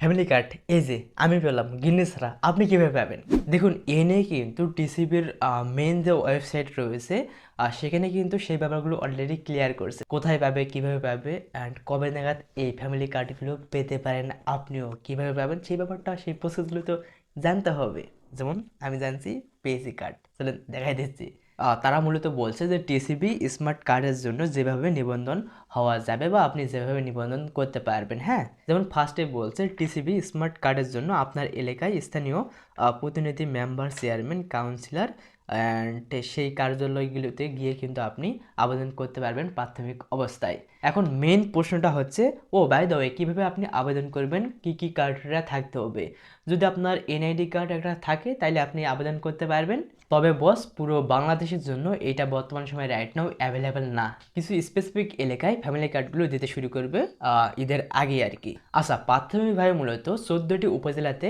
Family card এই যে আমি পেলাম গিন্নি ছাড়া আপনি কিভাবে পাবেন? দেখুন এ নিয়ে কিন্তু টিসিবির মেন যে ওয়েবসাইট রয়েছে সেখানে কিন্তু সেই ব্যাপারগুলো অলরেডি ক্লিয়ার করছে, কোথায় পাবে, কিভাবে পাবে অ্যান্ড কবে নাগাদ এই ফ্যামিলি কার্ডগুলো পেতে পারেন, আপনিও কিভাবে পাবেন সেই ব্যাপারটা, সেই প্রসেসগুলো তো জানতে হবে। যেমন আমি জানছি পেয়েছি কার্ড, চলেন দেখাই দিচ্ছি। তারা মূলত বলছে যে টিসিবি স্মার্ট কার্ডের জন্য যেভাবে নিবন্ধন হওয়া যাবে বা আপনি যেভাবে নিবন্ধন করতে পারবেন। হ্যাঁ, যেমন ফার্স্টে বলছে টিসিবি স্মার্ট কার্ডের জন্য আপনার এলাকায় স্থানীয় প্রতিনিধি, মেম্বার, চেয়ারম্যান, কাউন্সিলর অ্যান্ড সেই কার্যালয়গুলোতে গিয়ে কিন্তু আপনি আবেদন করতে পারবেন প্রাথমিক অবস্থায়। এখন মেন প্রশ্নটা হচ্ছে, ও বাই দ্য ওয়ে, কীভাবে আপনি আবেদন করবেন, কি কি ক্রাইটেরিয়া থাকতে হবে। যদি আপনার এনআইডি কার্ড একটা থাকে তাইলে আপনি আবেদন করতে পারবেন। তবে বস, পুরো বাংলাদেশের জন্য এটা বর্তমান সময়ে রাইট নাও অ্যাভেলেবেল না। কিছু স্পেসিফিক এলাকায় ফ্যামিলি কার্ডগুলো দিতে শুরু করবে ঈদের আগে আর কি। আচ্ছা, প্রাথমিকভাবে মূলত 14টি উপজেলাতে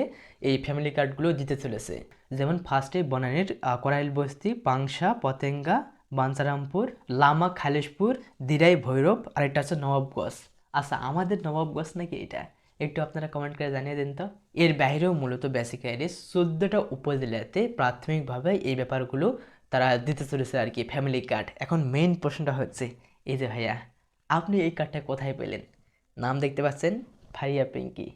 এই ফ্যামিলি কার্ডগুলো দিতে চলেছে। যেমন ফার্স্টে বনানীর করাইল বস্তি, পাংশা, পতেঙ্গা, বাঞ্ছারামপুর, লামা, খালিশপুর, দিরাই, ভৈরব, আরেকটা হচ্ছে নবাবগঞ্জ। আচ্ছা, আমাদের নবাবগঞ্জ নাকি এটা? একটু আপনারা কমেন্ট করে জানিয়ে দিন তো। এর বাইরেও মূলত বেসিক্যালি 14টা উপজেলাতে প্রাথমিকভাবে এই ব্যাপারগুলো তারা দিতে চলেছে আর কি, ফ্যামিলি কার্ড। এখন মেইন প্রশ্নটা হচ্ছে, এই যে ভাইয়া, আপনি এই কার্ডটা কোথায় পেলেন? নাম দেখতে পাচ্ছেন ফারিয়া পিঙ্কি,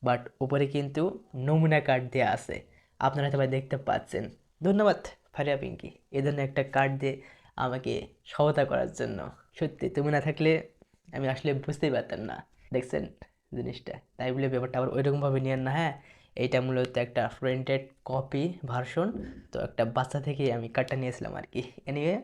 বাট উপরে কিন্তু নমুনা কার্ড দেওয়া আছে, আপনারা হয়তো ভাই দেখতে পাচ্ছেন। ধন্যবাদ ফারিয়া পিঙ্কি, এই জন্য একটা কার্ড দিয়ে আমাকে সহায়তা করার জন্য। সত্যি তুমি না থাকলে আমি আসলে বুঝতেই পারতাম না, দেখছেন জিনিসটা। তাই বলে ব্যাপারটা আবার ওইরকমভাবে নিয়েন না। হ্যাঁ, এইটা মূলত একটা প্রিন্টেড কপি ভার্সন, তো একটা বাচ্চা থেকেই আমি কার্ডটা নিয়েছিলাম আর কি। এনিওয়ে,